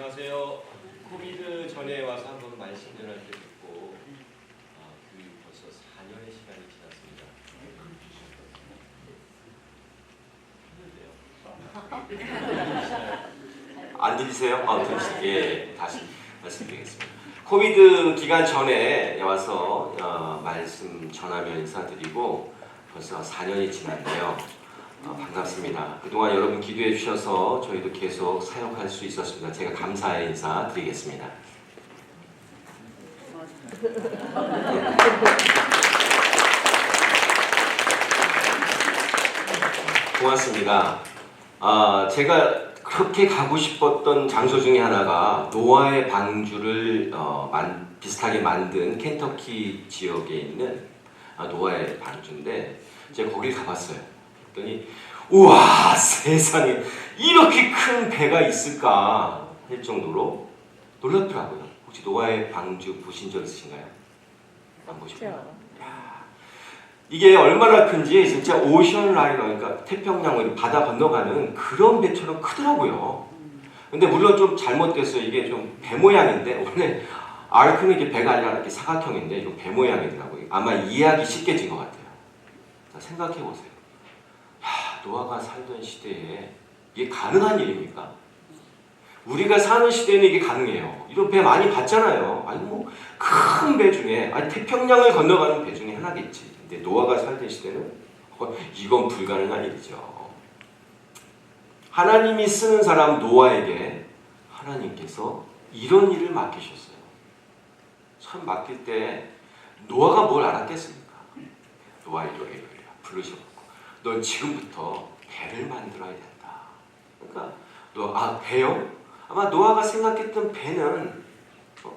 안녕하세요. 코비드 전에 와서 한번 말씀 전할 때 듣고 벌써 4년의 시간이 지났습니다. 안 들리세요? 예, 다시 말씀드리겠습니다. 코비드 기간 전에 와서 말씀 전하며 인사드리고 벌써 4년이 지났네요. 반갑습니다. 그동안 여러분 기도해 주셔서 저희도 계속 사역할 수 있었습니다. 제가 감사의 인사 드리겠습니다. 고맙습니다. 제가 그렇게 가고 싶었던 장소 중에 하나가 노아의 방주를 비슷하게 만든 켄터키 지역에 있는 노아의 방주인데 제가 거길 가봤어요. 그랬더니 우와 세상에 이렇게 큰 배가 있을까 할 정도로 놀랍더라고요. 혹시 노아의 방주 보신 적 있으신가요? 안 보셨나요? 이게 얼마나 큰지 진짜 오션 라이너, 그러니까 태평양을 바다 건너가는 그런 배처럼 크더라고요. 근데 물론 좀 잘못됐어요. 이게 좀 배 모양인데 원래 아르크는 이게 배가 아니라 이렇게 사각형인데 이거 배 모양이더라고요. 아마 이해하기 쉽게진 것 같아요. 자, 생각해 보세요. 노아가 살던 시대에 이게 가능한 일입니까? 우리가 사는 시대에는 이게 가능해요. 이런 배 많이 봤잖아요. 아니 뭐 큰 배 중에 태평양을 건너가는 배 중에 하나겠지. 근데 노아가 살던 시대는 이건 불가능한 일이죠. 하나님이 쓰는 사람 노아에게 하나님께서 이런 일을 맡기셨어요. 처음 맡길 때 노아가 뭘 알았겠습니까? 노아 이리 부르셔. 넌 지금부터 배를 만들어야 된다. 그러니까 배요? 아마 노아가 생각했던 배는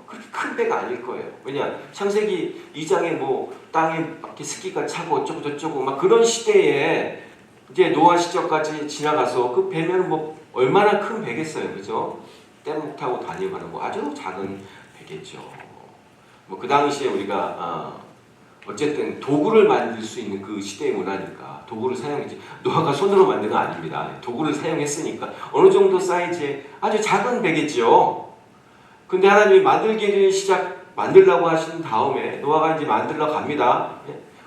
그렇게 큰 배가 아닐 거예요. 왜냐? 창세기 2장에 뭐 땅에 이렇게 습기가 차고 어쩌고 저쩌고 막 그런 시대에 이제 노아 시절까지 지나가서 그 배면 뭐 얼마나 큰 배겠어요, 그죠? 뗏목 타고 다니는 뭐 아주 작은 배겠죠. 뭐 그 당시에 우리가 어쨌든 도구를 만들 수 있는 그 시대의 문화니까 도구를 사용했지. 노아가 손으로 만든 건 아닙니다. 도구를 사용했으니까 어느 정도 사이즈의 아주 작은 배겠죠. 근데 하나님이 만들기를 만들라고 하신 다음에 노아가 이제 만들러 갑니다.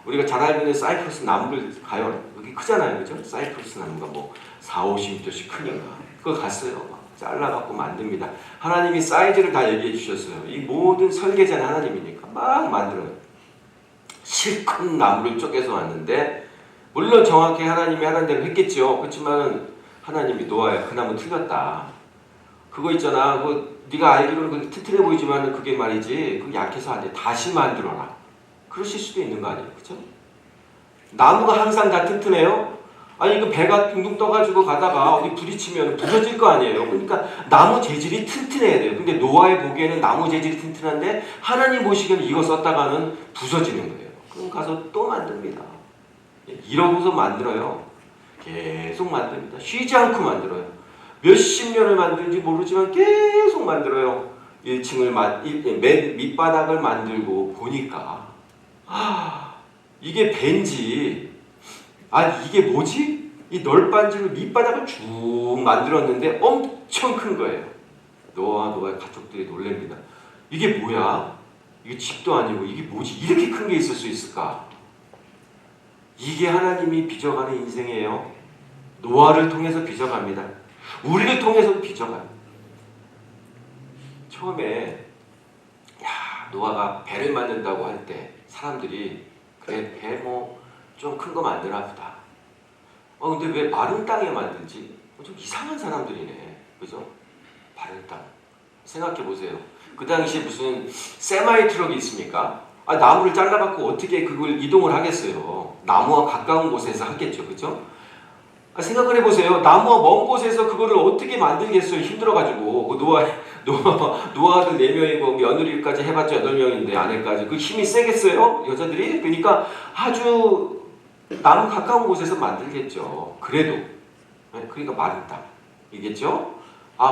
우리가 잘 알고 있는 사이프러스 나무를 가요. 여기 크잖아요, 그죠? 사이프러스 나무가 뭐 40~50m씩 크니까 그거 갔어요. 막 잘라갖고 만듭니다. 하나님이 사이즈를 다 얘기해 주셨어요. 이 모든 설계자는 하나님이니까 막 만들어요. 실컷 나무를 쪼개서 왔는데 물론 정확히 하나님이 하는 대로 했겠죠. 그렇지만 하나님이 노아야 그 나무 틀렸다. 그거 있잖아. 네가 알기로는 그게 튼튼해 보이지만 그게 말이지 그게 약해서 안 돼. 다시 만들어라. 그러실 수도 있는 거 아니에요. 그렇죠? 나무가 항상 다 튼튼해요? 아니 그 배가 둥둥 떠가지고 가다가 어디 부딪히면 부서질 거 아니에요. 그러니까 나무 재질이 튼튼해야 돼요. 근데 노아의 보기에는 나무 재질이 튼튼한데 하나님 보시기에는 이거 썼다가는 부서지는 거예요. 그럼 가서 또 만듭니다. 이러고서 만들어요. 계속 만듭니다. 쉬지 않고 만들어요. 몇십 년을 만드는지 모르지만 계속 만들어요. 1층을 맨 밑바닥을 만들고 보니까 이게 벤지 이게 뭐지? 이 널빤지로 밑바닥을 쭉 만들었는데 엄청 큰 거예요. 노아의 가족들이 놀랍니다. 이게 뭐야? 이게 집도 아니고 이게 뭐지? 이렇게 큰 게 있을 수 있을까? 이게 하나님이 빚어가는 인생이에요. 노아를 통해서 빚어갑니다. 우리를 통해서 빚어가요. 처음에 노아가 배를 만든다고 할 때 사람들이 그래 배 뭐 좀 큰 거 만드나 보다. 근데 왜 마른 땅에 만들지? 좀 이상한 사람들이네. 그죠? 마른 땅. 생각해 보세요. 그 당시에 무슨 세마이 트럭이 있습니까? 나무를 잘라갖고 어떻게 그걸 이동을 하겠어요? 나무와 가까운 곳에서 하겠죠. 그죠? 생각을 해보세요. 나무와 먼 곳에서 그거를 어떻게 만들겠어요? 힘들어가지고. 노아들 4명이고 며느리까지 해봤자 8명인데 아내까지. 그 힘이 세겠어요? 여자들이? 그러니까 아주 나무 가까운 곳에서 만들겠죠. 그래도. 그러니까 마른 땅이겠죠?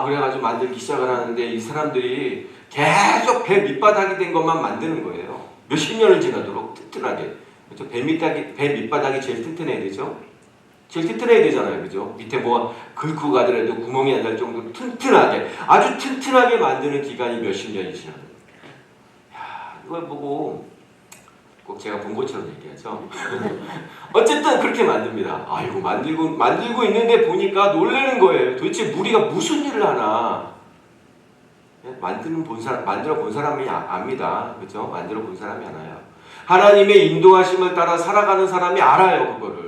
그래가지고 만들기 시작을 하는데 이 사람들이 계속 배 밑바닥이 된 것만 만드는 거예요. 몇십 년을 지나도록 튼튼하게. 그렇죠? 배 밑바닥이 제일 튼튼해야 되죠? 제일 튼튼해야 되잖아요. 그죠? 밑에 뭐 긁고 가더라도 구멍이 안 날 정도로 튼튼하게, 아주 튼튼하게 만드는 기간이 몇십 년이 지나요. 야, 이걸 보고 꼭 제가 본 것처럼 얘기하죠. 어쨌든 그렇게 만듭니다. 아이고, 만들고 있는데 보니까 놀라는 거예요. 도대체 우리가 무슨 일을 하나. 만들어 본 사람이 압니다. 그죠? 만들어 본 사람이 알아요. 하나님의 인도하심을 따라 살아가는 사람이 알아요, 그거를.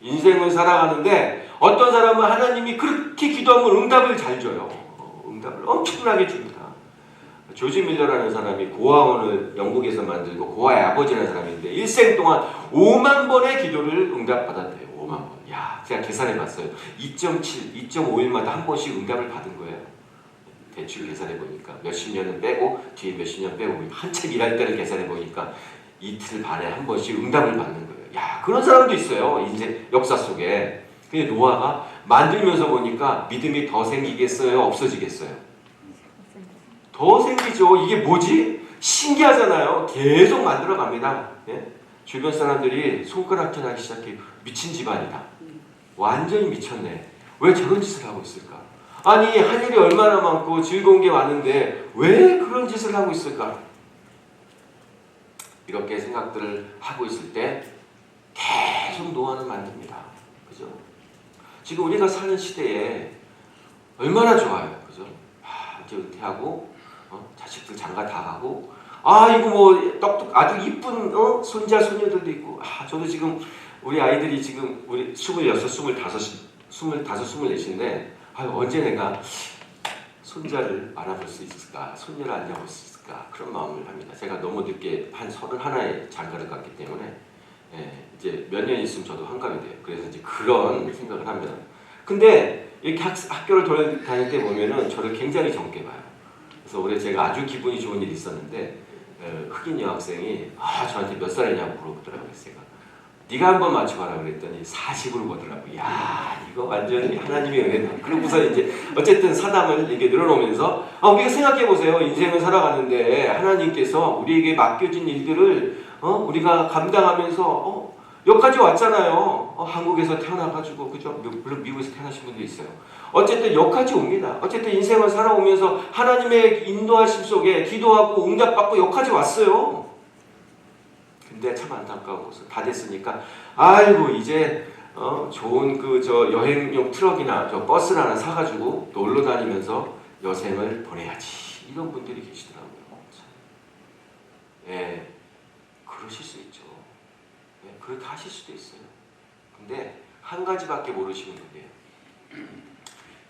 인생을 살아가는데 어떤 사람은 하나님이 그렇게 기도하면 응답을 잘 줘요. 응답을 엄청나게 줍니다. 조지 밀러라는 사람이 고아원을 영국에서 만들고 고아의 아버지라는 사람인데 일생 동안 5만 번의 기도를 응답받았대요. 5만 번. 야, 제가 계산해 봤어요. 2.7, 2.5일마다 한 번씩 응답을 받은 거예요. 대충 계산해 보니까 몇십 년은 빼고 뒤에 몇십 년 빼고 한참 일할 때를 계산해 보니까 이틀 반에 한 번씩 응답을 받는 거예요. 야, 그런 사람도 있어요. 인생 역사 속에. 근데 노아가 만들면서 보니까 믿음이 더 생기겠어요? 없어지겠어요? 더 생기죠. 이게 뭐지? 신기하잖아요. 계속 만들어 갑니다. 예? 주변 사람들이 손가락질 하기 시작해요. 미친 집안이다. 완전히 미쳤네. 왜 저런 짓을 하고 있을까? 아니, 할 일이 얼마나 많고 즐거운 게 많은데 왜 그런 짓을 하고 있을까? 이렇게 생각들을 하고 있을 때 계속 노아는 만듭니다. 그죠? 지금 우리가 사는 시대에 얼마나 좋아요. 그죠? 이제 은퇴하고 자식들 장가 다 가고 이거 뭐 똑똑 아주 이쁜 손자 손녀들도 있고 저도 지금 우리 아이들이 지금 우리 26, 25, 24인데 언제 내가 손자를 안아볼 수 있을까, 손녀를 안아볼 수 있을까 그런 마음을 합니다. 제가 너무 늦게 한 31에 장가를 갔기 때문에 이제 몇 년 있으면 저도 환갑이 돼요. 그래서 이제 그런 생각을 합니다. 근데 이렇게 학교를 다닐 때 보면은 저를 굉장히 젊게 봐요. 그래서 올해 제가 아주 기분이 좋은 일이 있었는데 흑인 여학생이 저한테 몇 살이냐고 물어보더라고요. 제가 네가 한번 맞춰봐라 그랬더니 40으로 보더라고요. 야, 이거 완전히 하나님의 은혜다. 그러고서 이제 어쨌든 사담을 이렇게 늘어놓으면서 우리가 생각해보세요. 인생을 살아가는데 하나님께서 우리에게 맡겨진 일들을 우리가 감당하면서 여기까지 왔잖아요. 한국에서 태어나가지고 그죠? 물론 미국에서 태어나신 분도 있어요. 어쨌든 여기까지 옵니다. 어쨌든 인생을 살아오면서 하나님의 인도하심 속에 기도하고 응답받고 여기까지 왔어요. 근데 참 안타까운 것은 다 됐으니까 아이고 이제 좋은 저 여행용 트럭이나 저 버스를 하나 사가지고 놀러 다니면서 여생을 보내야지 이런 분들이 계시더라고요. 예, 그러실 수 있죠. 예, 그렇게 하실 수도 있어요. 근데 한 가지밖에 모르시는 분이에요.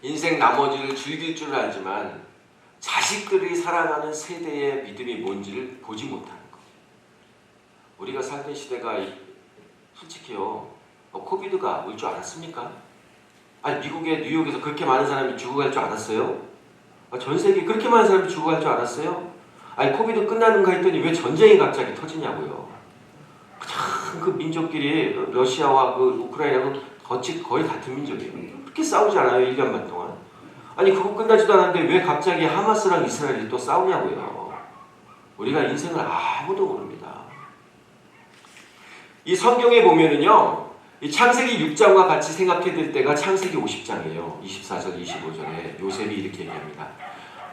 인생 나머지를 즐길 줄 알지만 자식들이 살아가는 세대의 믿음이 뭔지를 보지 못하는 거. 우리가 살던 시대가 솔직히요. 코비드가 올 줄 알았습니까? 아니 미국의 뉴욕에서 그렇게 많은 사람이 죽어갈 줄 알았어요? 전 세계에 그렇게 많은 사람이 죽어갈 줄 알았어요? 아니 코비드 끝나는가 했더니 왜 전쟁이 갑자기 터지냐고요. 참 그 민족끼리 러시아와 그 우크라이나는 거의 같은 민족이에요. 그렇게 싸우지 않아요. 1년 반 동안. 아니 그거 끝나지도 않았는데 왜 갑자기 하마스랑 이스라엘이 또 싸우냐고요. 우리가 인생을 아무도 모릅니다. 이 성경에 보면은요. 이 창세기 6장과 같이 생각해 들 때가 창세기 50장이에요. 24절 25절에 요셉이 이렇게 얘기합니다.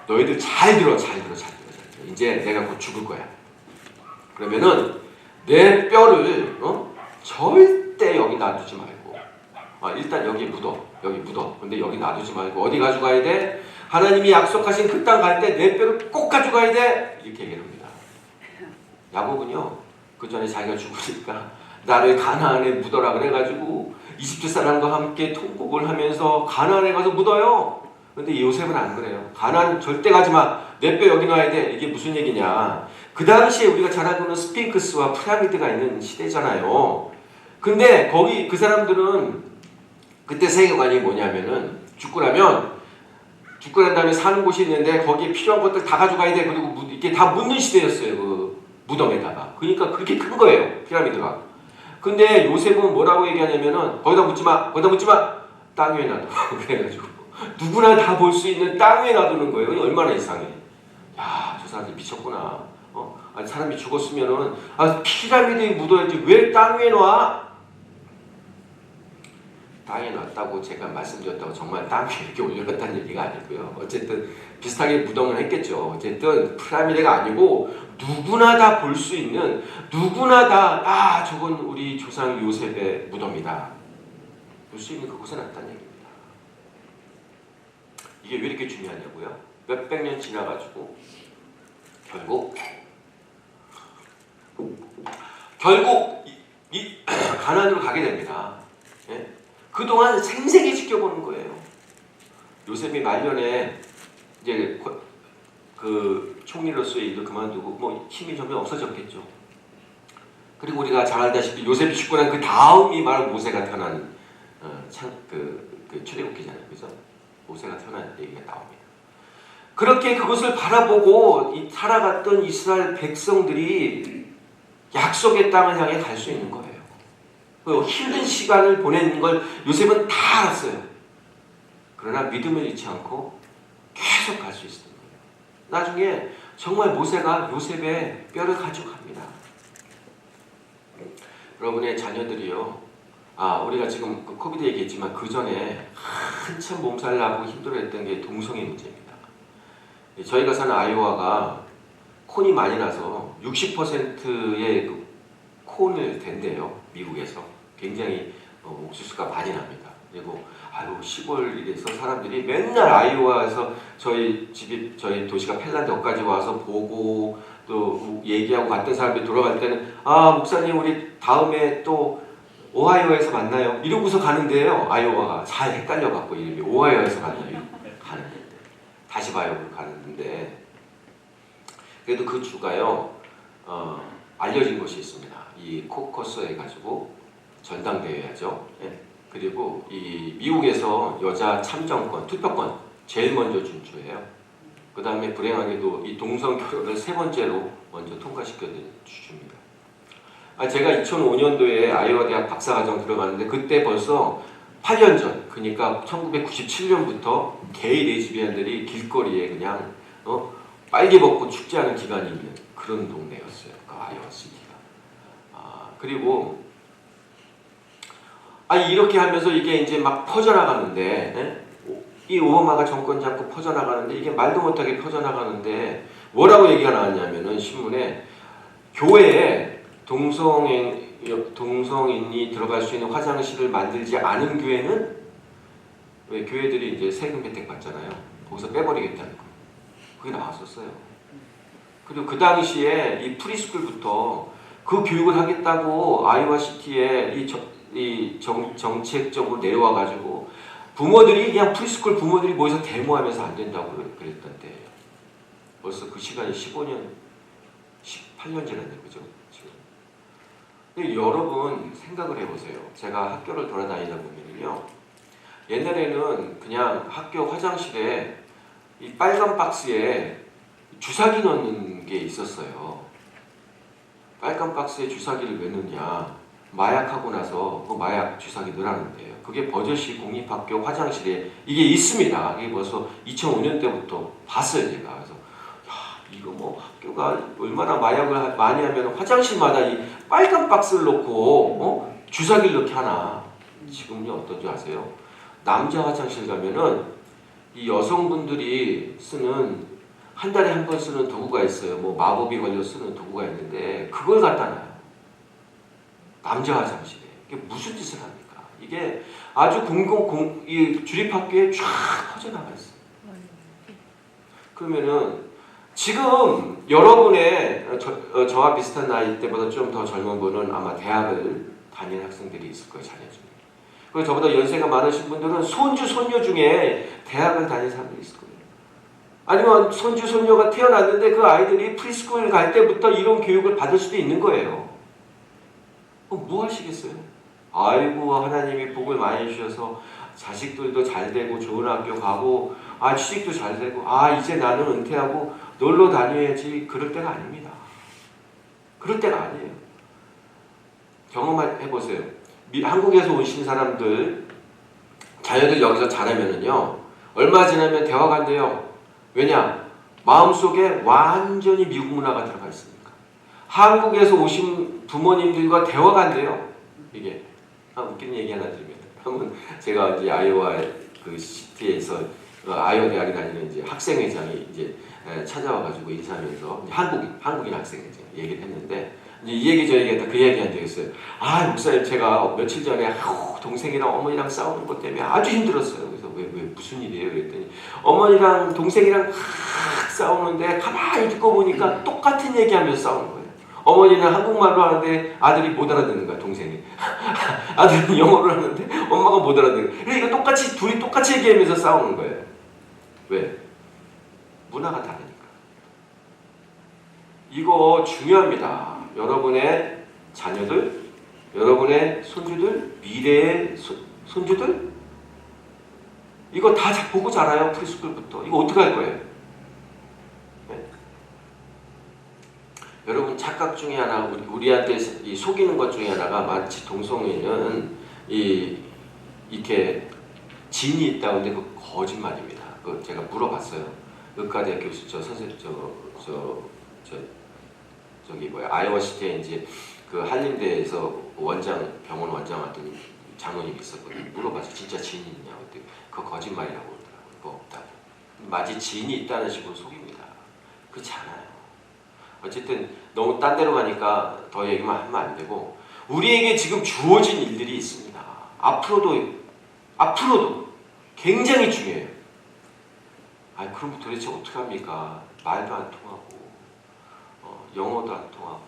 너희들 잘 들어. 이제 내가 곧 죽을 거야. 그러면은 내 뼈를 절대 여기 놔두지 말고 일단 여기 묻어. 근데 여기 놔두지 말고 어디 가져가야 돼? 하나님이 약속하신 그 땅 갈 때 내 뼈를 꼭 가져가야 돼. 이렇게 얘기를 합니다. 야곱은요. 그 전에 자기가 죽으니까 나를 가나안에 묻어라 그래가지고 이집트 사람과 함께 통곡을 하면서 가나안에 가서 묻어요. 근데 요셉은 안 그래요. 가나안 절대 가지마. 내 뼈 여기 놔야 돼. 이게 무슨 얘기냐. 그 당시에 우리가 잘 알고 있는 스핑크스와 피라미드가 있는 시대잖아요. 근데 거기 그 사람들은 그때 세계관이 뭐냐면은 죽고 난 다음에 사는 곳이 있는데 거기에 필요한 것들 다 가져가야 돼. 그리고 이렇게 다 묻는 시대였어요. 그 무덤에다가. 그러니까 그렇게 큰 거예요. 피라미드가. 근데 요셉은 뭐라고 얘기하냐면은 거기다 묻지 마. 땅 위에 놔둬. 그래가지고 누구나 다 볼 수 있는 땅 위에 놔두는 거예요. 얼마나 이상해. 야, 저 사람들 미쳤구나. 아니 사람이 죽었으면은 피라미드에 묻어야지 왜 땅 위에 놔? 땅에 넣었다고 제가 말씀드렸다고 정말 땅에 이렇게 올려놨다는 얘기가 아니고요. 어쨌든 비슷하게 무덤을 했겠죠. 어쨌든 피라미드가 아니고 누구나 다 볼 수 있는, 누구나 다 저건 우리 조상 요셉의 무덤이다 볼 수 있는 그곳에 놨다는 얘기입니다. 이게 왜 이렇게 중요하냐고요? 몇백 년 지나가지고 결국 이 가나안으로 가게 됩니다. 예? 그동안 생생히 지켜보는 거예요. 요셉이 말년에 이제 그 총리로서의 일을 그만두고 뭐 힘이 점점 없어졌겠죠. 그리고 우리가 잘 알다시피 요셉이 죽고 난 그 다음이 바로 모세가 태어난 출애굽기잖아요, 그죠? 모세가 태어난 얘기가 나옵니다. 그렇게 그것을 바라보고 살아갔던 이스라엘 백성들이 약속의 땅을 향해 갈 수 있는 거예요. 그 힘든 시간을 보내는 걸 요셉은 다 알았어요. 그러나 믿음을 잃지 않고 계속 갈 수 있었던 거예요. 나중에 정말 모세가 요셉의 뼈를 가져갑니다. 여러분의 자녀들이요. 우리가 지금 그 코비드 얘기했지만 그 전에 한참 몸살 나고 힘들어했던 게 동성애 문제입니다. 저희가 사는 아이오와가 콘이 많이 나서 60%의 그 콘을 댄대요. 미국에서. 굉장히 옥수수가 많이 납니다. 그리고 시골에서 사람들이 맨날 아이오와에서 저희 도시가 펠란드까지 와서 보고 또 얘기하고 갔던 사람들이 돌아갈 때는 목사님 우리 다음에 또 오하이오에서 만나요. 이러고서 가는데요. 아이오와가 잘 헷갈려갖고 이름이 오하이오에서 만나요. 가는데 다시 봐요. 가는데 그래도 그 주가요 알려진 곳이 있습니다. 이 코커스 해가지고 전당대회 하죠. 예. 그리고 이 미국에서 여자 참정권, 투표권 제일 먼저 준 주예요. 그 다음에 불행하게도 이 동성 결혼을 3번째로 먼저 통과시켜준 주입니다. 제가 2005년도에 아이오와 대학 박사과정 들어갔는데 그때 벌써 8년 전, 그러니까 1997년부터 게이 레즈비언들이 길거리에 그냥 빨개 벗고 축제하는 기간이 있는 그런 동네였어요. 그 아이오와 시티가. 그리고 이렇게 하면서 이게 이제 막 퍼져나가는데, 이 오바마가 정권 잡고 퍼져나가는데 이게 말도 못하게 퍼져나가는데 뭐라고 얘기가 나왔냐면은 신문에 교회에 동성인이 들어갈 수 있는 화장실을 만들지 않은 교회는 왜 교회들이 이제 세금 혜택 받잖아요. 거기서 빼버리겠다는 거. 그게 나왔었어요. 그리고 그 당시에 이 프리스쿨부터 그 교육을 하겠다고 아이오와 시티에 이 정책적으로 내려와가지고 부모들이 그냥 프리스쿨 부모들이 모여서 데모하면서 안 된다고 그랬던 때예요. 벌써 그 시간이 15년, 18년 지났네요, 그죠? 지금. 근데 여러분 생각을 해보세요. 제가 학교를 돌아다니다 보면요, 옛날에는 그냥 학교 화장실에 이 빨간 박스에 주사기 넣는 게 있었어요. 빨간 박스에 주사기를 왜 넣냐? 마약하고 나서 그 마약 주사기 넣으라는데요. 그게 버젓이 공립학교 화장실에 이게 있습니다. 이게 벌써 2005년 때부터 봤어요, 제가. 그래서 이거 뭐 학교가 얼마나 마약을 많이 하면 화장실마다 이 빨간 박스를 놓고 주사기를 넣게 하나. 지금요 어떤지 아세요? 남자 화장실 가면은 이 여성분들이 쓰는 한 달에 한 번 쓰는 도구가 있어요. 뭐 마법이 걸려 쓰는 도구가 있는데 그걸 갖다 놔요. 남자 화장실에. 이게 무슨 짓을 합니까? 이게 아주 이 주립학교에 쫙 퍼져나가 있어요. 그러면은 지금 여러분의 저와 비슷한 나이 때보다 좀 더 젊은 분은 아마 대학을 다니는 학생들이 있을 거예요, 자녀 중에. 그리고 저보다 연세가 많으신 분들은 손주, 손녀 중에 대학을 다니는 사람들이 있을 거예요. 아니면 손주, 손녀가 태어났는데 그 아이들이 프리스쿨 갈 때부터 이런 교육을 받을 수도 있는 거예요. 뭐 하시겠어요? 아이고 하나님이 복을 많이 주셔서 자식들도 잘 되고 좋은 학교 가고 취직도 잘 되고 이제 나는 은퇴하고 놀러 다녀야지. 그럴 때가 아닙니다. 그럴 때가 아니에요. 경험해보세요. 한국에서 오신 사람들 자녀들 여기서 자라면은요 얼마 지나면 대화 간대요. 왜냐? 마음속에 완전히 미국 문화가 들어가 있으니까. 한국에서 오신 부모님들과 대화가 안 돼요. 이게 웃기는 얘기 하나 드리면 한번 제가 이제 아이오와 그 시티에서 아이오 대학에 다니는 이제 학생회장이 이제 찾아와가지고 인사하면서 이제 한국인 학생회장 얘기를 했는데 이제 이 얘기 저 얘기했다 그 얘기 한 적이 있어요. 아 목사님 제가 며칠 전에 동생이랑 어머니랑 싸우는 것 때문에 아주 힘들었어요. 그래서 왜 무슨 일이에요? 그랬더니 어머니랑 동생이랑 막 싸우는데 가만히 듣고 보니까 똑같은 얘기하면서 싸우는 거예요. 어머니는 한국말로 하는데 아들이 못 알아듣는 거야, 동생이. 아들은 영어를 하는데 엄마가 못 알아듣는 거야. 그러니까 둘이 똑같이 얘기하면서 싸우는 거예요. 왜? 문화가 다르니까. 이거 중요합니다. 여러분의 자녀들, 여러분의 손주들, 미래의 손주들 이거 다 보고 자라요. 프리스쿨부터. 이거 어떻게 할 거예요? 네. 여러분 착각 중에 하나 우리한테 속이는 것 중에 하나가 마치 동성애는 이렇게 진이 있다고 하는데 그 거짓말입니다. 그 제가 물어봤어요. 의과대학 교수 저기 뭐야 아이오와 시티에 이제 그 한림대에서 병원 원장 왔더니 장로님이 있었거든요. 물어봐서 진짜 지인이 있냐고 했더니 그거 거짓말이라고 그러더라고요. 그거 없다고. 마치 지인이 있다는 식으로 속입니다. 그렇지 않아요. 어쨌든 너무 딴 데로 가니까 더 얘기만 하면 안 되고 우리에게 지금 주어진 일들이 있습니다. 앞으로도 굉장히 중요해요. 그럼 도대체 어떻게 합니까? 말도 안 통하고 영어도 안 통하고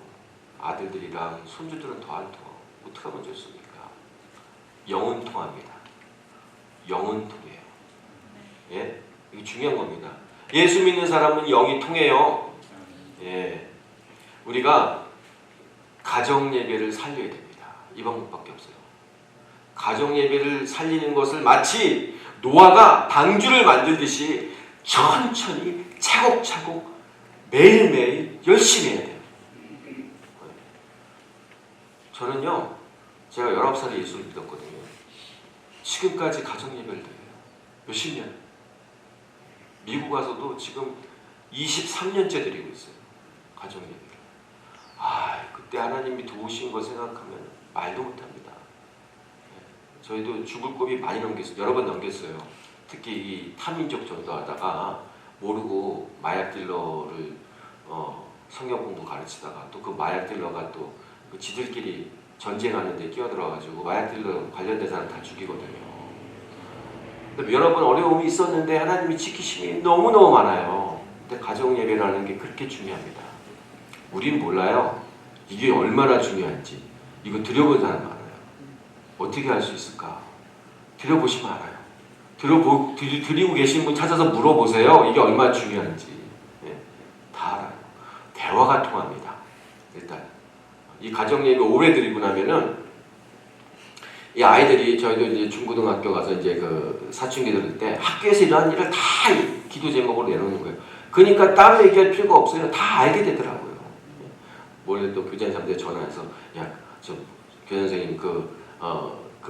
아들들이랑 손주들은 더 안 통하고 어떻게 하면 좋습니까? 영은 통합니다. 영은 통해요. 예? 이게 중요한 겁니다. 예수 믿는 사람은 영이 통해요. 예. 우리가 가정 예배를 살려야 됩니다. 이 방법밖에 없어요. 가정 예배를 살리는 것을 마치 노아가 방주를 만들듯이 천천히 차곡차곡 매일매일 열심히 해야 돼요. 저는요, 제가 19살에 예수를 믿었거든요. 지금까지 가정 예배를 드려요. 몇십 년. 미국 와서도 지금 23년째 드리고 있어요. 가정 예배를. 그때 하나님이 도우신 거 생각하면 말도 못합니다. 저희도 죽을 고비 많이 넘겼어요. 여러 번 넘겼어요. 특히 이 타민족 전도하다가 모르고 마약 딜러를 성경 공부 가르치다가 또 그 마약 딜러가 또 그 지들끼리 전쟁하는데 끼어들어가지고 마약 딜러 관련된 사람 다 죽이거든요. 근데 여러 번 어려움이 있었는데 하나님이 지키심이 너무너무 많아요. 근데 가정 예배라는 게 그렇게 중요합니다. 우린 몰라요. 이게 얼마나 중요한지. 이거 드려본 사람 많아요. 어떻게 할 수 있을까? 드려보시면 알아요. 드리고 계신 분 찾아서 물어보세요. 이게 얼마나 중요한지. 예, 다 알아요. 대화가 통합니다. 일단 이 가정 예배 오래 드리고 나면은 이 아이들이 저희도 이제 중고등학교 가서 이제 그 사춘기 들을 때 학교에서 이러한 일을 다 기도 제목으로 내놓는 거예요. 그러니까 따로 얘기할 필요가 없어요. 다 알게 되더라고요. 몰래 또 교장선생님한테 전화해서 저 교장선생님 그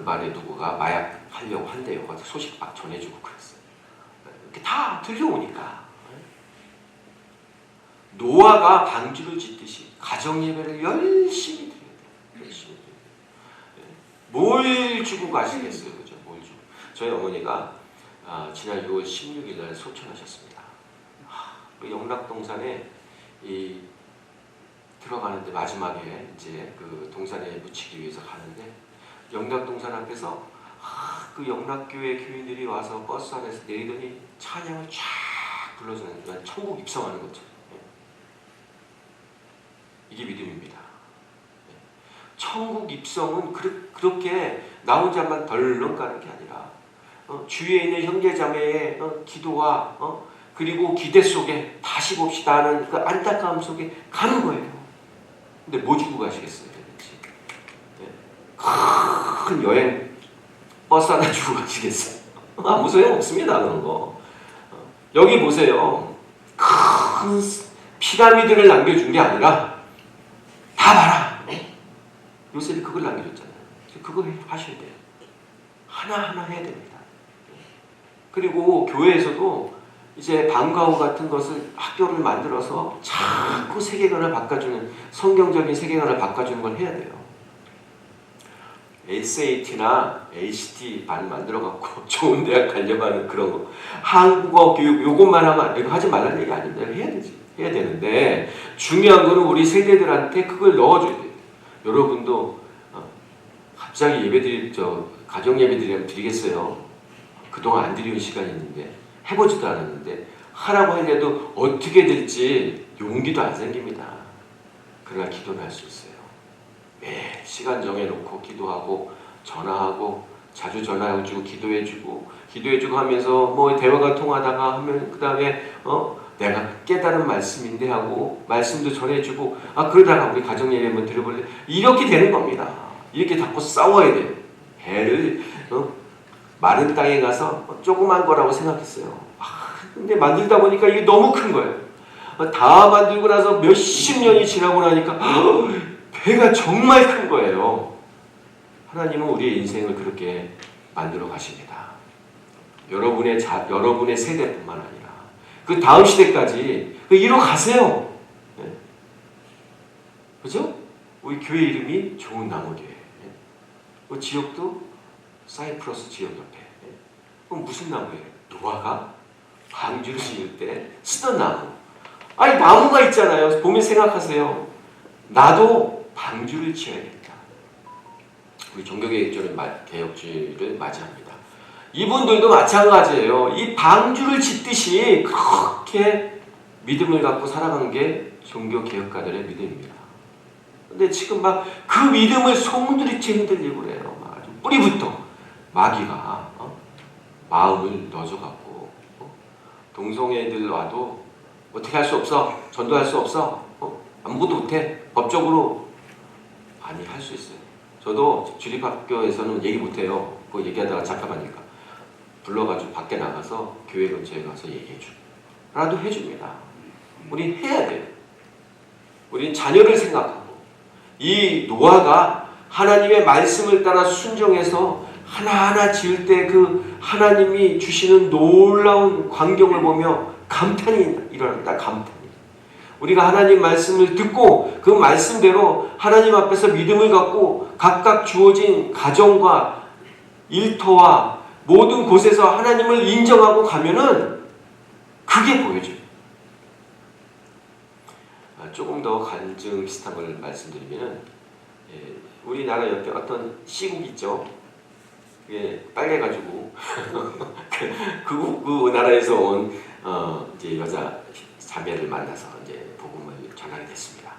반에 누구가 마약 하려고 한대요. 그래서 소식 막 전해주고 그랬어요. 이렇게 다 들려오니까. 노아가 방주를 짓듯이 가정 예배를 열심히 드려야 돼요. 열심히 드려야 돼요. 뭘 주고 가시겠어요, 그죠? 뭘 주고? 저희 어머니가 지난 6월 16일 날 소천하셨습니다. 그 영락동산에 들어가는데 마지막에 이제 그 동산에 묻히기 위해서 가는데 영락동산 앞에서 그 영락교회 교인들이 와서 버스 안에서 내리더니 찬양을 쫙 불러주는 천국 입성하는 것처럼. 이게 믿음입니다. 천국 입성은 그렇게 나 혼자만 덜렁 가는 게 아니라 주위에 있는 형제자매의 기도와 그리고 기대 속에 다시 봅시다 하는 그 안타까움 속에 가는 거예요. 근데 뭐 주고 가시겠어요? 큰 여행 버스 하나 주고 가시겠어요? 아무 소용 없습니다. 그런 거. 여기 보세요. 큰 피라미드를 남겨준 게 아니라 다 봐라. 요셉이 그걸 남겨줬잖아요. 그거 하셔야 돼요. 하나하나 해야 됩니다. 그리고 교회에서도 이제 방과 후 같은 것을 학교를 만들어서 자꾸 세계관을 바꿔주는 성경적인 세계관을 바꿔주는 걸 해야 돼요. SAT나 ACT 반 만들어갖고 좋은 대학 가려고 하는 그런 거. 한국어 교육 요것만 하면 이거 하지 말라는 얘기 아닙니다. 해야 되지. 해야 되는데 중요한 거는 우리 세대들한테 그걸 넣어줘야 돼요. 여러분도 갑자기 가정 예배 드리겠어요. 그동안 안 드리는 시간이 있는데 해보지도 않았는데 하라고 하려도 어떻게 될지 용기도 안 생깁니다. 그러나 기도는 할 수 있어요. 매일 시간 정해놓고 기도하고 전화하고 자주 전화해주고 기도해주고 하면서 뭐 대화가 통하다가 하면 그 다음에 내가 깨달은 말씀인데 하고 말씀도 전해주고 그러다가 우리 가정예배 한번 들어볼래? 이렇게 되는 겁니다. 이렇게 자꾸 싸워야 돼요. 배를 마른 땅에 가서 조그만 거라고 생각했어요. 근데 만들다 보니까 이게 너무 큰 거예요. 다 만들고 나서 몇십 년이 지나고 나니까 배가 정말 큰 거예요. 하나님은 우리의 인생을 그렇게 만들어 가십니다. 여러분의 세대뿐만 아니라 그 다음 시대까지 이뤄 가세요. 네. 그죠? 우리 교회 이름이 좋은 나무 교회. 그 지역도 사이프러스 지역 옆에. 그럼 무슨 나무예요? 노아가 방주를 지을 때 쓰던 나무. 아니 나무가 있잖아요. 보면 생각하세요. 나도 방주를 지어야겠다. 우리 종교개혁주의를 맞이합니다. 이분들도 마찬가지예요. 이 방주를 짓듯이 그렇게 믿음을 갖고 살아간 게 종교개혁가들의 믿음입니다. 근데 지금 막 그 믿음을 송두리째 흔들리고 그래요. 아주 뿌리부터 마귀가 마음을 넣어줘갖고 동성애들 와도 어떻게 할 수 없어? 전도할 수 없어? 아무것도 못해? 법적으로 아니 할 수 있어요. 저도 주립학교에서는 얘기 못해요. 그거 얘기하다가 잡혀가니까 불러가지고 밖에 나가서 교회 근처에 가서 얘기해주고 하나도 해줍니다. 우린 해야 돼요. 우린 자녀를 생각하고 이 노아가 하나님의 말씀을 따라 순종해서 하나하나 지을 때 그 하나님이 주시는 놀라운 광경을 보며 감탄이 일어난다. 감탄이. 우리가 하나님 말씀을 듣고 그 말씀대로 하나님 앞에서 믿음을 갖고 각각 주어진 가정과 일터와 모든 곳에서 하나님을 인정하고 가면은 그게 보여줘요. 조금 더 간증 비슷한 걸 말씀드리면은 우리나라 옆에 어떤 시국 있죠. 그게 빨개가지고 그 나라에서 온 이제 여자 자매를 만나서 이제 복음을 전하게 됐습니다.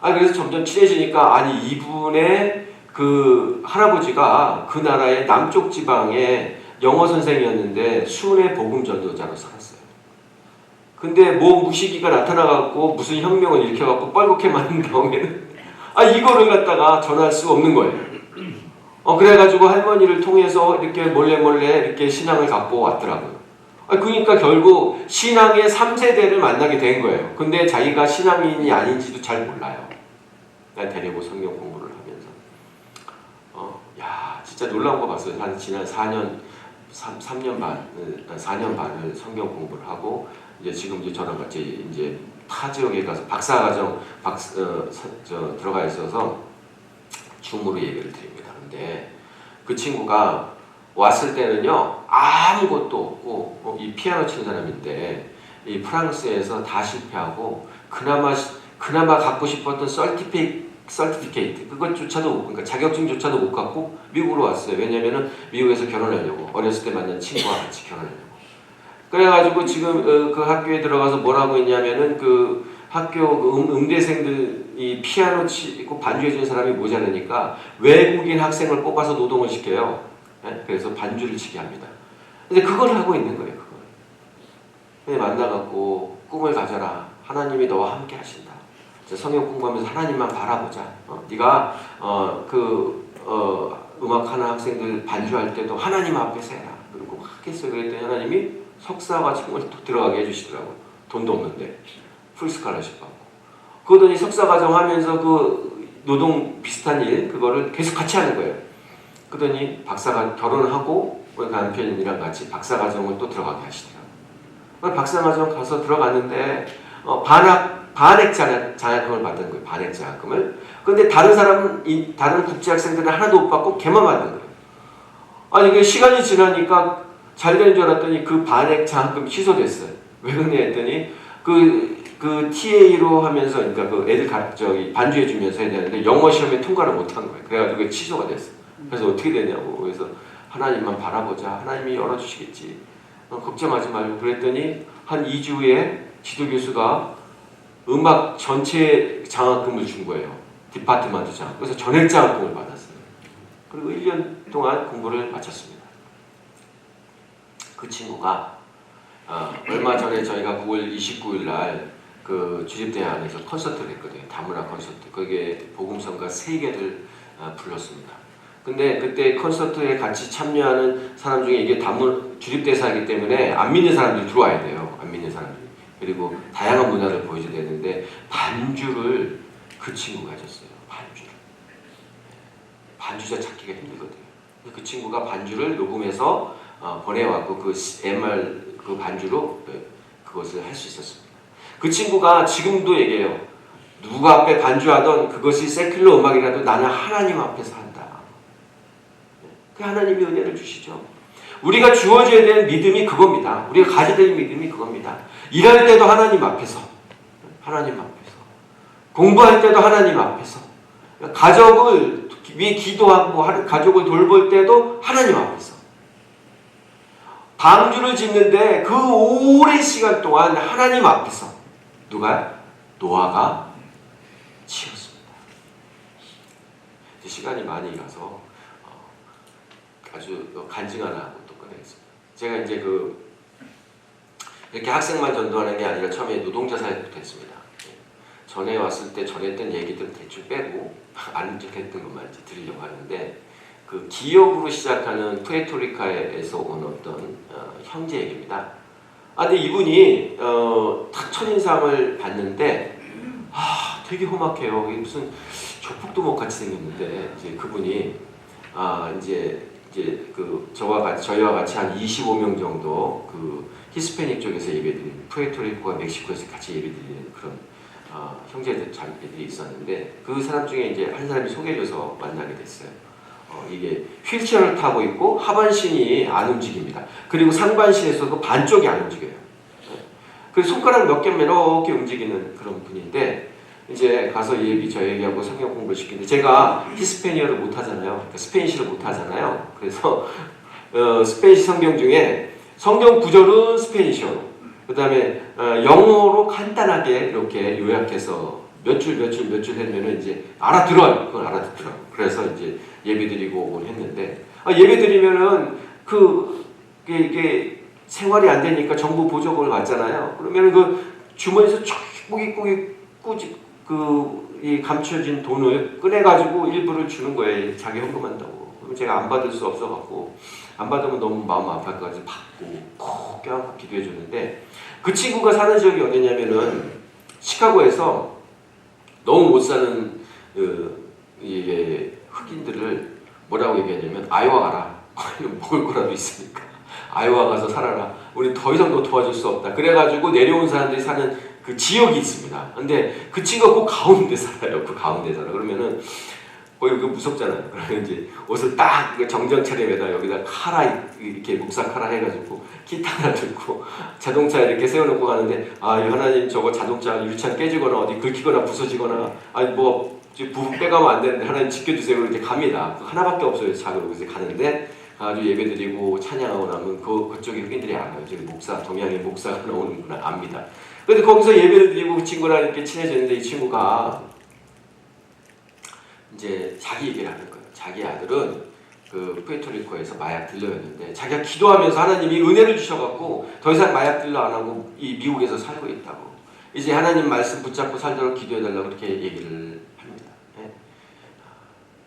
그래서 점점 친해지니까 아니 이분의 그 할아버지가 그 나라의 남쪽 지방의 영어 선생이었는데 순회 복음 전도자로 살았어요. 근데 뭐 무시기가 나타나갖고 무슨 혁명을 일으켜갖고 뻘겋게 만든 다음에는 이거를 갖다가 전할 수가 없는 거예요. 그래가지고 할머니를 통해서 이렇게 몰래 이렇게 신앙을 갖고 왔더라고요. 그러니까 결국 신앙의 3세대를 만나게 된 거예요. 근데 자기가 신앙인이 아닌지도 잘 몰라요. 날 데리고 성경 공부를 하면서. 진짜 놀라운 거 봤어요. 한 지난 4년 반을 성경 공부를 하고, 지금 저랑 같이 타 지역에 가서 박사과정 들어가 있어서 줌으로 예배를 드립니다. 근데 그 친구가 왔을 때는요 아무것도 없고 이 피아노 치는 사람인데 이 프랑스에서 다 실패하고 그나마 갖고 싶었던 서티피케이트 그것조차도 그러니까 자격증조차도 못 갖고 미국으로 왔어요. 왜냐면은 미국에서 결혼하려고 어렸을 때 만난 친구와 같이 결혼하려고. 그래가지고 지금 그 학교에 들어가서 뭐라고 했냐면은 그 학교 음대생들 이 피아노 치고 반주해주는 사람이 모자라니까 외국인 학생을 뽑아서 노동을 시켜요. 그래서 반주를 치게 합니다. 근데 그걸 하고 있는 거예요. 그걸. 근데 만나갖고 꿈을 가져라. 하나님이 너와 함께 하신다. 성경 공부하면서 하나님만 바라보자. 네가 음악하는 학생들 반주할 때도 하나님 앞에서 해라. 그리고 하겠어요. 그랬더니 하나님이 석사과정을 또 들어가게 해주시더라고요. 돈도 없는데 풀스칼러십 받고. 그러더니 석사과정 하면서 그 노동 비슷한 일 그거를 계속 같이 하는 거예요. 그러더니 결혼을 하고 우리 남편이랑 같이 박사과정을 또 들어가게 하시더라고요. 박사과정 가서 들어갔는데 반학 반액 장학금을 받은 거예요. 반액 장학금을. 근데 다른 국제 학생들은 하나도 못 받고 걔만 받는 거예요. 아니 그 시간이 지나니까 잘 되는 줄 알았더니 그 반액 장학금 취소됐어요. 왜 그러냐 했더니 그 TA로 하면서 그러니까 그 애들 저기 반주해 주면서 해야 되는데 영어 시험에 통과를 못한 거예요. 그래가지고 그게 취소가 됐어요. 그래서 어떻게 되냐고. 그래서 하나님만 바라보자. 하나님이 열어주시겠지. 걱정하지 말고. 그랬더니 한 2주 후에 지도교수가 음악 전체 장학금을 준 거예요. 디파트먼트 장학금. 그래서 전액 장학금을 받았어요. 그리고 1년 동안 공부를 마쳤습니다. 그 친구가 얼마 전에 저희가 9월 29일 날 그 주립대학에서 콘서트를 했거든요. 다문화 콘서트. 거기에 복음성가 3개를 불렀습니다. 근데 그때 콘서트에 같이 참여하는 사람 중에 이게 주립대사이기 때문에 안 믿는 사람들이 들어와야 돼요. 안 믿는 사람들이. 그리고 다양한 문화를 보여줘야 되는데 반주를 그 친구가 해줬어요. 반주를. 반주자 찾기가 힘들거든요. 그 친구가 반주를 녹음해서 보내왔고 그 MR 그 반주로 그것을 할 수 있었습니다. 그 친구가 지금도 얘기해요. 누구 앞에 반주하던 그것이 세큘러 음악이라도 나는 하나님 앞에서 한다. 그 하나님이 은혜를 주시죠. 우리가 주어져야 되는 믿음이 그겁니다. 우리가 가져야 되는 믿음이 그겁니다. 일할 때도 하나님 앞에서, 하나님 앞에서, 공부할 때도 하나님 앞에서, 가족을 위해 기도하고 가족을 돌볼 때도 하나님 앞에서, 방주를 짓는데 그 오랜 시간 동안 하나님 앞에서 누가? 노아가 지었습니다. 시간이 많이 가서 아주 간증 하나 하고 또 끝내겠습니다. 제가 이제 이렇게 학생만 전도하는 게 아니라 처음에 노동자 사역부터 했습니다. 전에 왔을 때 전했던 얘기들은 대충 빼고 안 적했던 것만 이제 드리려고 하는데 그 기업으로 시작하는 푸에르토리카에서 온 어떤 형제 얘기입니다. 근데 이분이 딱 첫인상을 봤는데 되게 험악해요. 무슨 조폭도목 같이 생겼는데 이제 그분이 이제 저희와 같이 한 25명 정도 그 히스패닉 쪽에서 예배드리는 푸에르토리코와 멕시코에서 같이 예배드리는 그런 형제들 자매들이 있었는데 그 사람 중에 이제 한 사람이 소개해줘서 만나게 됐어요. 이게 휠체어를 타고 있고 하반신이 안 움직입니다. 그리고 상반신에서도 반쪽이 안 움직여요. 그래서 손가락 몇 개면 이렇게 움직이는 그런 분인데 이제 가서 저 얘기하고 성경 공부를 시키는데 제가 히스패니어를 못하잖아요. 그러니까 스페인시를 못하잖아요. 그래서 스페인시 성경 중에 성경 구절은 스페인시어로 그 다음에 영어로 간단하게 이렇게 요약해서 몇 줄 하면은 이제 알아들어요. 그걸 알아듣더라고요. 그래서 이제 예배드리고 오곤 했는데 예배드리면은 이게 생활이 안 되니까 정부 보조금을 받잖아요. 그러면 그 주머니에서 꾸깃꾸깃 이 감춰진 돈을 꺼내가지고 일부를 주는 거예요. 자기 헌금한다고. 그럼 제가 안 받을 수 없어갖고 안 받으면 너무 마음 아파서 받고 꼭 껴안고 기도해 줬는데 그 친구가 사는 지역이 어디냐면은 시카고에서 너무 못 사는 흑인들을 뭐라고 얘기하냐면 아이오와 가라. 먹을 거라도 있으니까 아이오와 가서 살아라. 우리 더 이상 너 도와줄 수 없다. 그래가지고 내려온 사람들이 사는 그 지역이 있습니다. 근데 그 친구가 꼭 가운데 살아요. 그 가운데 살아. 그러면은 거기 무섭잖아요. 그러면 이제 옷을 딱 정장 차림에다 여기다 카라 이렇게 목사 카라 해가지고 기타 하나 들고 자동차 이렇게 세워놓고 가는데 하나님 저거 자동차 유리창 깨지거나 어디 긁히거나 부서지거나 부부 빼가면 안 되는데 하나님 지켜주세요. 이렇게 갑니다. 하나밖에 없어요. 작은 곳에 가는데 아주 예배드리고 찬양하고 나면 그쪽에 흑인들이 알아요. 저기 동양인 목사가 나오는구나 압니다. 근데 거기서 예배를 드리고 그 친구랑 이렇게 친해졌는데 이 친구가 이제 자기 얘기를 하는 거예요. 자기 아들은 그 푸에르토리코에서 마약 딜러였는데 자기가 기도하면서 하나님이 은혜를 주셔갖고 더 이상 마약 딜러 안 하고 이 미국에서 살고 있다고. 이제 하나님 말씀 붙잡고 살도록 기도해달라고 그렇게 얘기를 합니다. 네.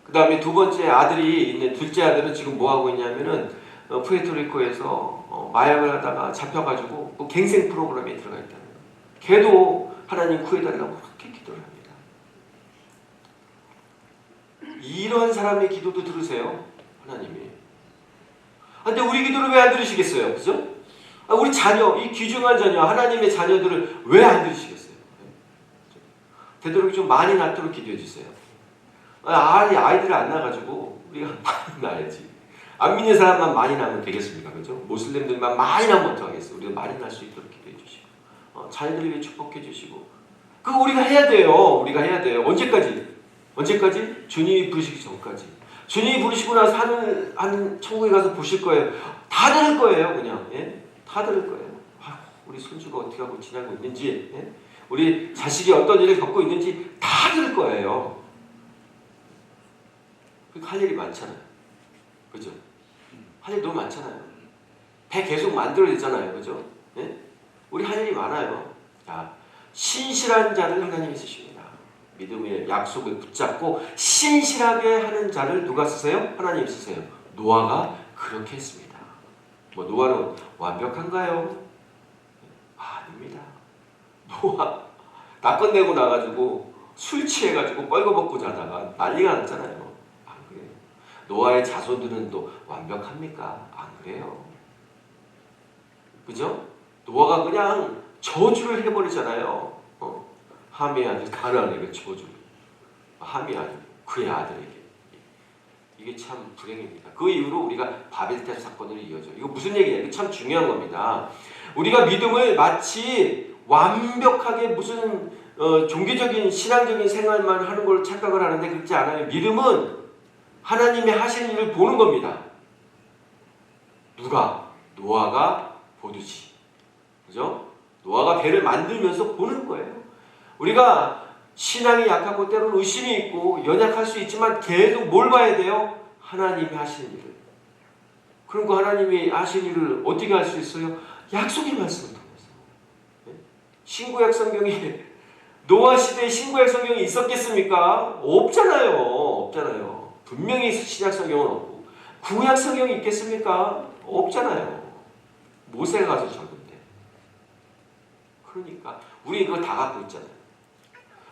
그 다음에 두 번째 아들이 있는 둘째 아들은 지금 뭐 하고 있냐면은 푸에르토리코에서 마약을 하다가 잡혀가지고 그 갱생 프로그램에 들어가 있다는 거예요. 걔도 하나님 구해달라고 그렇게 기도를 합니다. 이런 사람의 기도도 들으세요, 하나님이. 근데 우리 기도를 왜 안 들으시겠어요? 그죠? 우리 자녀, 이 귀중한 자녀, 하나님의 자녀들을 왜 안 들으시겠어요? 되도록 좀 많이 낳도록 기도해 주세요. 아이들 안 낳아가지고 우리가 많이 낳아야지. 안 믿는 사람만 많이 낳으면 되겠습니까? 그죠? 모슬렘들만 많이 낳으면 어떡하겠어요? 우리가 많이 낳을 수 있도록 기도해 주시고, 자녀들을 위해 축복해 주시고, 그거 우리가 해야 돼요. 우리가 해야 돼요. 언제까지? 언제까지? 주님이 부르시기 전까지. 주님이 부르시고 나서 하는 천국에 가서 보실 거예요. 다 들을 거예요, 그냥. 예? 다 들을 거예요. 우리 손주가 어떻게 하고 지내고 있는지, 예? 우리 자식이 어떤 일을 겪고 있는지 다 들을 거예요. 할 일이 많잖아요. 그죠? 할 일 너무 많잖아요. 배 계속 만들어야 되잖아요. 그죠? 예? 우리 할 일이 많아요. 자, 신실한 자를 하나님이 쓰십니다. 믿음의 약속을 붙잡고 신실하게 하는 자를 누가 쓰세요? 하나님 쓰세요. 노아가 그렇게 했습니다. 뭐 노아는 완벽한가요? 아닙니다. 노아 낙건 내고 나가지고 술 취해가지고 뻘거벗고 자다가 난리가 났잖아요. 안 그래요. 노아의 자손들은 또 완벽합니까? 안 그래요. 그죠? 노아가 그냥 저주를 해버리잖아요. 함의 아들 가나안에게 저주를. 함이 아니고 그의 아들에게. 이게 참 불행입니다. 그 이후로 우리가 바벨탑 사건으로 이어져요. 이거 무슨 얘기냐? 이거 참 중요한 겁니다. 우리가 믿음을 마치 완벽하게 무슨 종교적인 신앙적인 생활만 하는 걸 착각을 하는데 그렇지 않아요. 믿음은 하나님의 하시는 일을 보는 겁니다. 누가? 노아가 보듯이. 그죠? 노아가 배를 만들면서 보는 거예요. 우리가 신앙이 약하고 때로는 의심이 있고 연약할 수 있지만 계속 뭘 봐야 돼요? 하나님이 하시는 일을. 그럼 그 하나님이 하시는 일을 어떻게 할 수 있어요? 약속의 말씀을 통해서. 신구약 성경이 노아 시대에 신구약 성경이 있었겠습니까? 없잖아요. 없잖아요. 분명히 신약 성경은 없고 구약 성경이 있겠습니까? 없잖아요. 모세가 가서 적은데. 그러니까 우리 그거 다 갖고 있잖아요.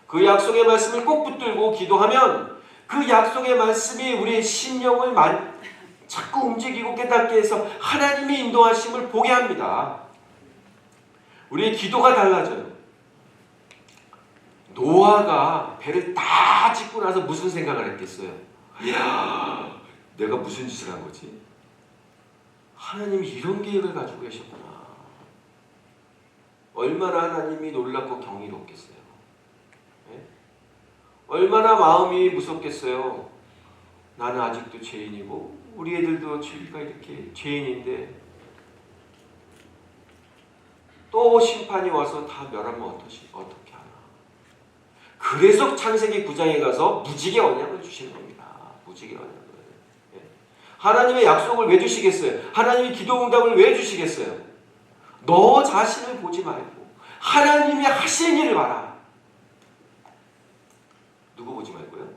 그 약속의 말씀을 꼭 붙들고 기도하면 그 약속의 말씀이 우리의 심령을 자꾸 움직이고 깨닫게 해서 하나님의 인도하심을 보게 합니다. 우리의 기도가 달라져요. 노아가 배를 다 짓고 나서 무슨 생각을 했겠어요? 이야, 내가 무슨 짓을 한 거지? 하나님이 이런 계획을 가지고 계셨구나. 얼마나 하나님이 놀랍고 경이롭겠어요. 네? 얼마나 마음이 무섭겠어요. 나는 아직도 죄인이고 우리 애들도 죄가 이렇게 죄인인데 또 심판이 와서 다 멸하면 어떻게 하나. 그래서 창세기 9장에 가서 무지개 언약을 주시는 겁니다. 무지개 언약을. 네. 하나님의 약속을 왜 주시겠어요? 하나님의 기도 응답을 왜 주시겠어요? 너 자신을 보지 말고 하나님이 하시는 일을 봐라. 누구 보지 말고요?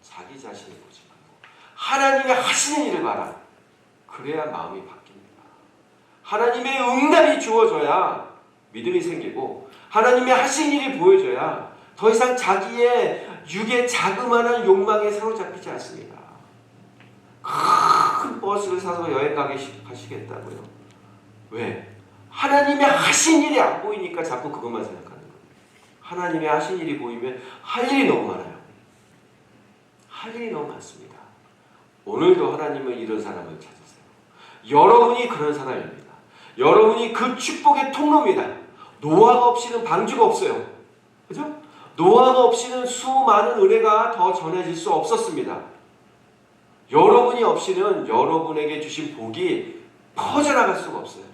자기 자신을 보지 말고 하나님이 하시는 일을 봐라. 그래야 마음이 바뀝니다. 하나님의 응답이 주어져야 믿음이 생기고 하나님의 하신 일이 보여져야 더 이상 자기의 육의 자그마한 욕망에 사로잡히지 않습니다. 큰 버스를 사서 여행 가시겠다고요. 왜? 하나님의 하신 일이 안 보이니까 자꾸 그것만 생각하는 거예요. 하나님의 하신 일이 보이면 할 일이 너무 많아요. 할 일이 너무 많습니다. 오늘도 하나님은 이런 사람을 찾으세요. 여러분이 그런 사람입니다. 여러분이 그 축복의 통로입니다. 노아가 없이는 방주가 없어요. 그죠? 노아가 없이는 수많은 은혜가 더 전해질 수 없었습니다. 여러분이 없이는 여러분에게 주신 복이 퍼져나갈 수가 없어요.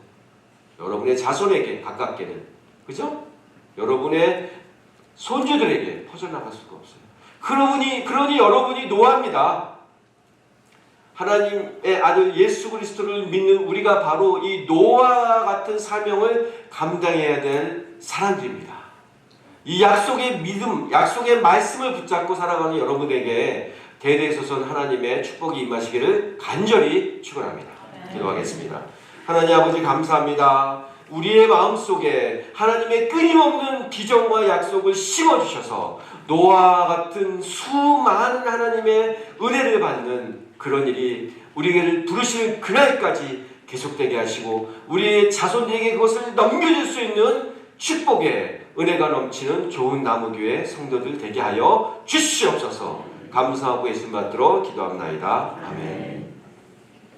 여러분의 자손에게 가깝게는. 그죠? 여러분의 손주들에게 퍼져나갈 수가 없어요. 그러니 여러분이 노아입니다. 하나님의 아들 예수 그리스도를 믿는 우리가 바로 이 노아와 같은 사명을 감당해야 될 사람들입니다. 이 약속의 믿음, 약속의 말씀을 붙잡고 살아가는 여러분에게 대대소선 하나님의 축복이 임하시기를 간절히 축원합니다. 기도하겠습니다. 하나님 아버지 감사합니다. 우리의 마음속에 하나님의 끊임없는 비전과 약속을 심어주셔서 노아와 같은 수많은 하나님의 은혜를 받는 그런 일이 우리를 부르시는 그날까지 계속되게 하시고 우리의 자손에게 그것을 넘겨줄 수 있는 축복의 은혜가 넘치는 좋은 나무교회 성도들 되게 하여 주시옵소서. 감사하고 예수 받들어 기도합나이다. 아멘.